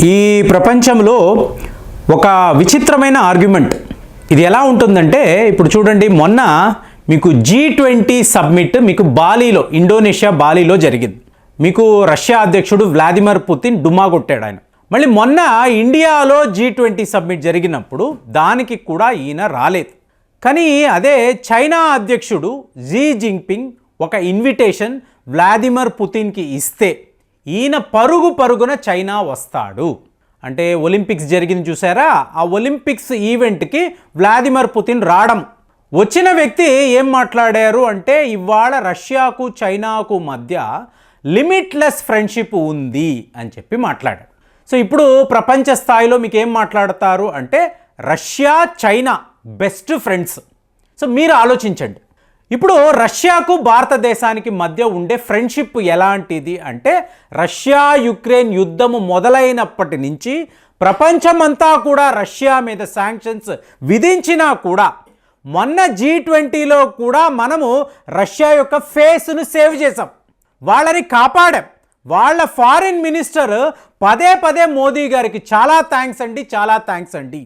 ఈ ప్రపంచంలో ఒక విచిత్రమైన ఆర్గ్యుమెంట్ ఇది ఎలా ఉంటుందంటే, ఇప్పుడు చూడండి, మొన్న మీకు G20 సబ్మిట్ మీకు బాలీలో, ఇండోనేషియా బాలీలో జరిగింది. మీకు రష్యా అధ్యక్షుడు వ్లాదిమిర్ పుతిన్ డుమా కొట్టాడు ఆయన. మళ్ళీ మొన్న ఇండియాలో G20 సబ్మిట్ జరిగినప్పుడు దానికి కూడా ఈయన రాలేదు. కానీ అదే చైనా అధ్యక్షుడు జీ జింగ్పింగ్ ఒక ఇన్విటేషన్ వ్లాదిమిర్ పుతిన్కి ఇస్తే ఈయన పరుగున చైనా వస్తాడు. అంటే ఒలింపిక్స్ జరిగింది చూసారా, ఆ ఒలింపిక్స్ ఈవెంట్కి వ్లాదిమిర్ పుతిన్ రావడం. వచ్చిన వ్యక్తి ఏం మాట్లాడారు అంటే, ఇవాళ రష్యాకు చైనాకు మధ్య లిమిట్లెస్ ఫ్రెండ్షిప్ ఉంది అని చెప్పి మాట్లాడారు. సో ఇప్పుడు ప్రపంచ స్థాయిలో మీకు ఏం మాట్లాడతారు అంటే, Russia China best friends. So మీరు ఆలోచించండి, ఇప్పుడు రష్యాకు భారతదేశానికి మధ్య ఉండే ఫ్రెండ్షిప్ ఎలాంటిది అంటే, రష్యా యుక్రెయిన్ యుద్ధము మొదలైనప్పటి నుంచి ప్రపంచమంతా కూడా రష్యా మీద శాంక్షన్స్ విధించినా కూడా మొన్న G20లో కూడా మనము రష్యా యొక్క ఫేస్ను సేవ్ చేసాం, వాళ్ళని కాపాడాం. వాళ్ళ ఫారిన్ మినిస్టర్ పదే మోదీ గారికి చాలా థ్యాంక్స్ అండి.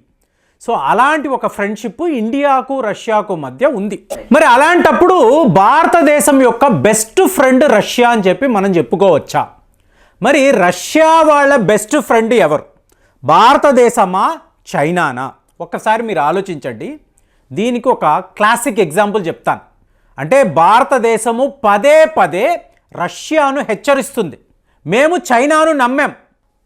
సో అలాంటి ఒక ఫ్రెండ్షిప్ ఇండియాకు రష్యాకు మధ్య ఉంది. మరి అలాంటప్పుడు భారతదేశం యొక్క బెస్ట్ ఫ్రెండ్ రష్యా అని చెప్పి మనం చెప్పుకోవచ్చా? మరి రష్యా వాళ్ళ బెస్ట్ ఫ్రెండ్ ఎవరు, భారతదేశమా చైనానా? ఒక్కసారి మీరు ఆలోచించండి. దీనికి ఒక క్లాసిక్ ఎగ్జాంపుల్ చెప్తాను. అంటే భారతదేశము పదే రష్యాను హెచ్చరిస్తుంది, మేము చైనాను నమ్మాం.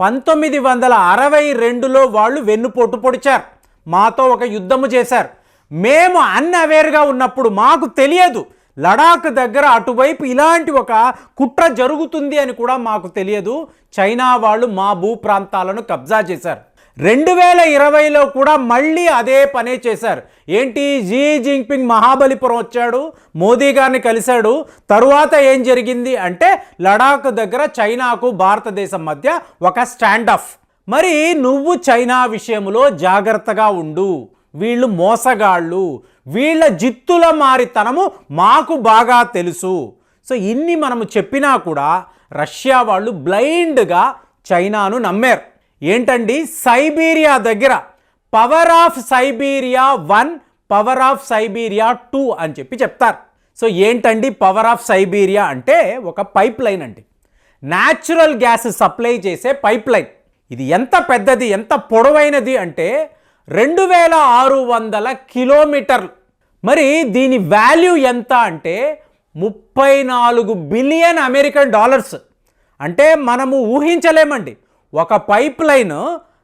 1962లో వాళ్ళు వెన్నుపోటు పొడిచారు, మాతో ఒక యుద్ధము చేశారు. మేము అన్అవేర్గా ఉన్నప్పుడు, మాకు తెలియదు లడాక్ దగ్గర అటువైపు ఇలాంటి ఒక కుట్ర జరుగుతుంది అని కూడా మాకు తెలియదు. చైనా వాళ్ళు మా భూ ప్రాంతాలను కబ్జా చేశారు. 2020లో కూడా మళ్ళీ అదే పనే చేశారు. ఏంటి, జీ జింగ్పింగ్ మహాబలిపురం వచ్చాడు, మోదీ గారిని కలిశాడు. తరువాత ఏం జరిగింది అంటే, లడాక్ దగ్గర చైనాకు భారతదేశం మధ్య ఒక స్టాండ్ ఆఫ్. మరి నువ్వు చైనా విషయంలో జాగ్రత్తగా ఉండు, వీళ్ళు మోసగాళ్ళు, వీళ్ళ జిత్తుల మారితనము మాకు బాగా తెలుసు. సో ఇన్ని మనము చెప్పినా కూడా రష్యా వాళ్ళు బ్లైండ్గా చైనాను నమ్మారు. ఏంటండి, సైబీరియా దగ్గర power of Siberia 1, power of Siberia 2 అని చెప్పి చెప్తారు. సో ఏంటండి పవర్ ఆఫ్ సైబీరియా అంటే, ఒక పైప్ లైన్ అండి, న్యాచురల్ గ్యాస్ సప్లై చేసే పైప్ లైన్. ఇది ఎంత పెద్దది, ఎంత పొడవైనది అంటే 2600 కిలోమీటర్లు. మరి దీని వాల్యూ ఎంత అంటే 34 బిలియన్ అమెరికన్ డాలర్స్. అంటే మనము ఊహించలేమండి, ఒక పైప్ లైన్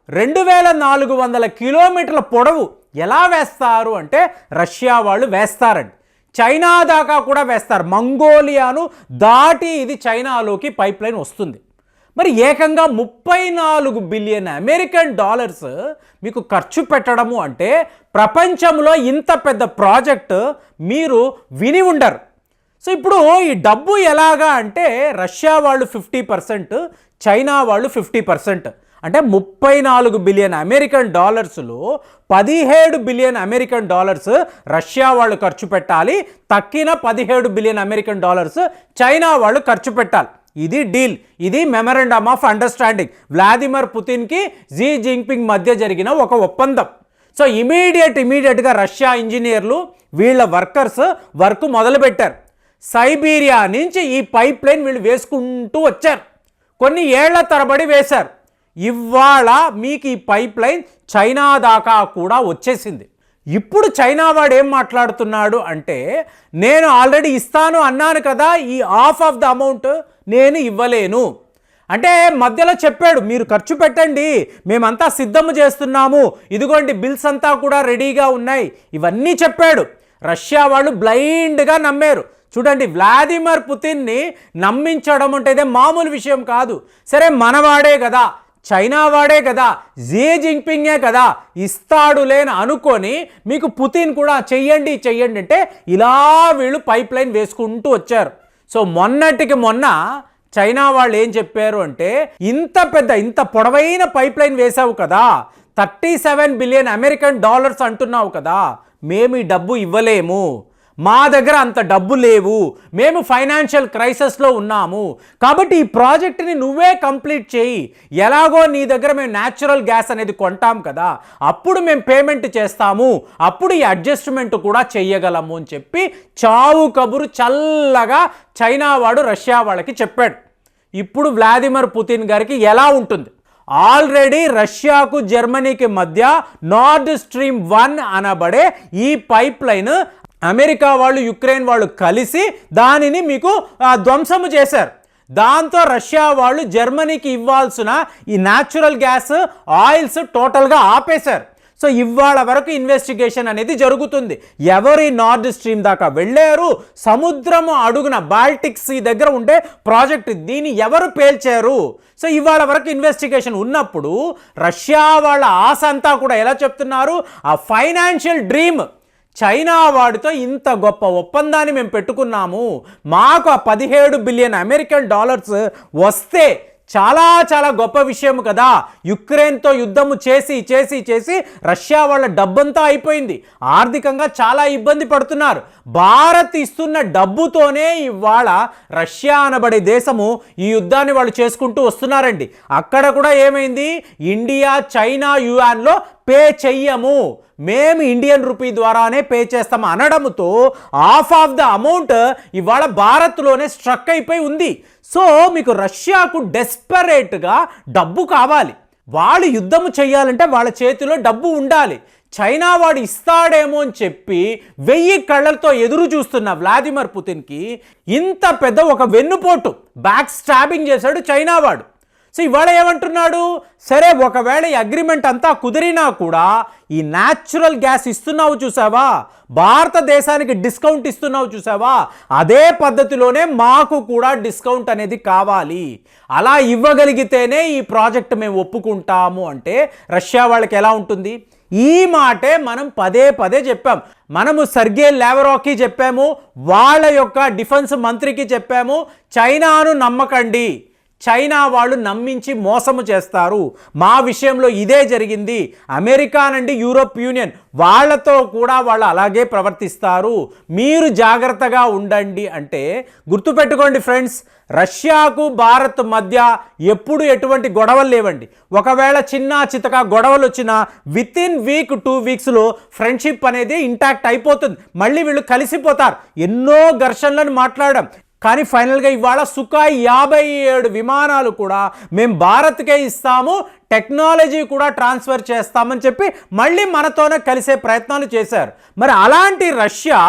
2400 కిలోమీటర్ల పొడవు ఎలా వేస్తారు అంటే, రష్యా వాళ్ళు వేస్తారండి. చైనా దాకా కూడా వేస్తారు, మంగోలియాను దాటి ఇది చైనాలోకి పైప్ లైన్ వస్తుంది. మరి ఏకంగా 34 బిలియన్ అమెరికన్ డాలర్స్ మీకు ఖర్చు పెట్టడము అంటే, ప్రపంచంలో ఇంత పెద్ద ప్రాజెక్టు మీరు విని ఉండరు. సో ఇప్పుడు ఈ డబ్బు ఎలాగా అంటే, రష్యా వాళ్ళు 50%, చైనా వాళ్ళు 50%. అంటే 34 బిలియన్ అమెరికన్ డాలర్స్లో 17 బిలియన్ అమెరికన్ డాలర్స్ రష్యా వాళ్ళు ఖర్చు పెట్టాలి, తక్కిన 17 బిలియన్ అమెరికన్ డాలర్స్ చైనా వాళ్ళు ఖర్చు పెట్టాలి. ఇది డీల్, ఇది మెమరాండమ్ ఆఫ్ అండర్స్టాండింగ్, వ్లాదిమిర్ పుతిన్కి జీ జింగ్పింగ్ మధ్య జరిగిన ఒక ఒప్పందం. సో ఇమీడియట్గా రష్యా ఇంజనీర్లు వీళ్ళ వర్కర్స్ వర్క్ మొదలుపెట్టారు. సైబీరియా నుంచి ఈ పైప్ లైన్ వీళ్ళు వేసుకుంటూ వచ్చారు, కొన్ని ఏళ్ల తరబడి వేశారు. ఇవాళ మీకు ఈ పైప్ లైన్ చైనా దాకా కూడా వచ్చేసింది. ఇప్పుడు చైనా వాడు ఏం మాట్లాడుతున్నాడు అంటే, నేను ఆల్రెడీ ఇస్తాను అన్నాను కదా, ఈ హాఫ్ ఆఫ్ ద అమౌంట్ నేను ఇవ్వలేను. అంటే మధ్యలో చెప్పాడు, మీరు ఖర్చు పెట్టండి, మేమంతా సిద్ధము చేస్తున్నాము, ఇదిగోండి బిల్స్ అంతా కూడా రెడీగా ఉన్నాయి, ఇవన్నీ చెప్పాడు. రష్యా వాళ్ళు బ్లైండ్గా నమ్మారు. చూడండి, వ్లాదిమిర్ పుతిన్ని నమ్మించడం అంటే ఇదే మామూలు విషయం కాదు. సరే మనవాడే కదా, చైనా వాడే కదా, జీ జింగ్పింగే కదా, ఇస్తాడులేని అనుకొని మీకు పుతిన్ కూడా చెయ్యండి అంటే ఇలా వీళ్ళు పైప్ లైన్ వేసుకుంటూ వచ్చారు. సో మొన్నటికి మొన్న చైనా వాళ్ళు ఏం చెప్పారు అంటే, ఇంత పొడవైన పైప్ లైన్ వేసావు కదా, 37 బిలియన్ అమెరికన్ డాలర్స్ అంటున్నావు కదా, మేము ఈ డబ్బు ఇవ్వలేము, మా దగ్గర అంత డబ్బు లేవు, మేము ఫైనాన్షియల్ క్రైసిస్లో ఉన్నాము, కాబట్టి ఈ ప్రాజెక్ట్ని నువ్వే కంప్లీట్ చేయి, ఎలాగో నీ దగ్గర మేము న్యాచురల్ గ్యాస్ అనేది కొంటాం కదా, అప్పుడు మేము పేమెంట్ చేస్తాము, అప్పుడు ఈ అడ్జస్ట్మెంట్ కూడా చెయ్యగలము అని చెప్పి చావు కబురు చల్లగా చైనా వాడు రష్యా వాళ్ళకి చెప్పాడు. ఇప్పుడు వ్లాదిమిర్ పుతిన్ గారికి ఎలా ఉంటుంది? ఆల్రెడీ రష్యాకు జర్మనీకి మధ్య నార్డ్ స్ట్రీమ్ 1 అనబడే ఈ పైప్ లైన్ అమెరికా వాళ్ళు యుక్రెయిన్ వాళ్ళు కలిసి దానిని మీకు ధ్వంసము చేశారు. దాంతో రష్యా వాళ్ళు జర్మనీకి ఇవ్వాల్సిన ఈ న్యాచురల్ గ్యాస్ ఆయిల్స్ టోటల్గా ఆపేశారు. సో ఇవాళ వరకు ఇన్వెస్టిగేషన్ అనేది జరుగుతుంది. ఎవరు ఈ నార్డ్ స్ట్రీమ్ దాకా వెళ్ళారు, సముద్రము అడుగున బాల్టిక్ సీ దగ్గర ఉండే ప్రాజెక్ట్, దీన్ని ఎవరు పేల్చారు? సో ఇవాళ వరకు ఇన్వెస్టిగేషన్ ఉన్నప్పుడు రష్యా వాళ్ళ ఆశ అంతా కూడా ఎలా చెప్తున్నారు, ఆ ఫైనాన్షియల్ డ్రీమ్, చైనా వాడితో ఇంత గొప్ప ఒప్పందాన్ని మేము పెట్టుకున్నాము, మాకు ఆ 17 బిలియన్ అమెరికన్ డాలర్స్ వస్తే చాలా చాలా గొప్ప విషయం కదా, యుక్రెయిన్తో యుద్ధము చేసి చేసి చేసి రష్యా వాళ్ళ డబ్బంతా అయిపోయింది, ఆర్థికంగా చాలా ఇబ్బంది పడుతున్నారు, భారత్ ఇస్తున్న డబ్బుతోనే ఇవాళ రష్యా అనబడే దేశము ఈ యుద్ధాన్ని వాళ్ళు చేసుకుంటూ వస్తున్నారండి. అక్కడ కూడా ఏమైంది, ఇండియా చైనా యువాన్లో పే చెయ్యము, మేము ఇండియన్ రూపీ ద్వారానే పే చేస్తాము అనడంతో హాఫ్ ఆఫ్ ద అమౌంట్ ఇవాళ భారత్లోనే స్ట్రక్ అయిపోయి ఉంది. సో మీకు రష్యాకు డెస్పరేట్గా డబ్బు కావాలి, వాళ్ళు యుద్ధము చేయాలంటే వాళ్ళ చేతిలో డబ్బు ఉండాలి. చైనా వాడు ఇస్తాడేమో అని చెప్పి 1000 కళ్ళతో ఎదురు చూస్తున్న వ్లాదిమిర్ పుతిన్కి ఇంత పెద్ద ఒక వెన్నుపోటు, బ్యాక్ స్టాబింగ్ చేశాడు చైనా వాడు. సో ఇవాళ ఏమంటున్నాడు, సరే ఒకవేళ ఈ అగ్రిమెంట్ అంతా కుదిరినా కూడా ఈ న్యాచురల్ గ్యాస్ ఇస్తున్నావు చూసావా, భారతదేశానికి డిస్కౌంట్ ఇస్తున్నావు చూసావా, అదే పద్ధతిలోనే మాకు కూడా డిస్కౌంట్ అనేది కావాలి, అలా ఇవ్వగలిగితేనే ఈ ప్రాజెక్ట్ మేము ఒప్పుకుంటాము అంటే రష్యా వాళ్ళకి ఎలా ఉంటుంది? ఈ మాటే మనం పదే పదే చెప్పాం. మనము సర్గే లావ్రోవ్కి చెప్పాము, వాళ్ళ యొక్క డిఫెన్స్ మంత్రికి చెప్పాము, చైనాను నమ్మకండి, చైనా వాళ్ళు నమ్మించి మోసము చేస్తారు, మా విషయంలో ఇదే జరిగింది, అమెరికా నుండి యూరోప్ యూనియన్ వాళ్ళతో కూడా వాళ్ళు అలాగే ప్రవర్తిస్తారు, మీరు జాగ్రత్తగా ఉండండి అంటే గుర్తుపెట్టుకోండి ఫ్రెండ్స్, రష్యాకు భారత్ మధ్య ఎప్పుడు ఎటువంటి గొడవలు లేవండి. ఒకవేళ చిన్న చితక గొడవలు వచ్చినా వితిన్ వీక్ 2 వీక్స్లో ఫ్రెండ్షిప్ అనేది ఇంటాక్ట్ అయిపోతుంది, మళ్ళీ వీళ్ళు కలిసిపోతారు. ఎన్నో ఘర్షణలను మాట్లాడాం, కానీ ఫైనల్గా ఇవాళ సుఖాయ్ 57 విమానాలు కూడా మేము భారత్కే ఇస్తాము, టెక్నాలజీ కూడా ట్రాన్స్ఫర్ చేస్తామని చెప్పి మళ్ళీ మనతోనే కలిసే ప్రయత్నాలు చేశారు. మరి అలాంటి రష్యా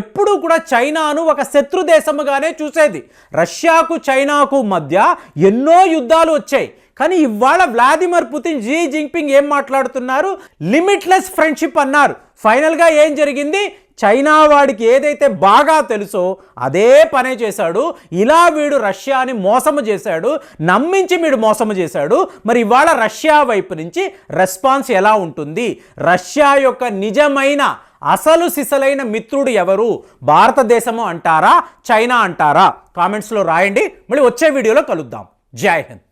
ఎప్పుడూ కూడా చైనాను ఒక శత్రు దేశముగానే చూసేది. రష్యాకు చైనాకు మధ్య ఎన్నో యుద్ధాలు వచ్చాయి, కానీ ఇవాళ వ్లాదిమిర్ పుతిన్, జీ జింగ్పింగ్ ఏం మాట్లాడుతున్నారు, లిమిట్లెస్ ఫ్రెండ్షిప్ అన్నారు. ఫైనల్గా ఏం జరిగింది, చైనా వాడికి ఏదైతే బాగా తెలుసో అదే పనే చేశాడు. ఇలా వీడు రష్యాని మోసము చేశాడు, నమ్మించి వీడు మోసము చేశాడు. మరి ఇవాళ రష్యా వైపు నుంచి రెస్పాన్స్ ఎలా ఉంటుంది? రష్యా యొక్క నిజమైన అసలు సిసలైన మిత్రుడు ఎవరు? భారతదేశము అంటారా, చైనా అంటారా? కామెంట్స్లో రాయండి. మళ్ళీ వచ్చే వీడియోలో కలుద్దాం. జై హింద్.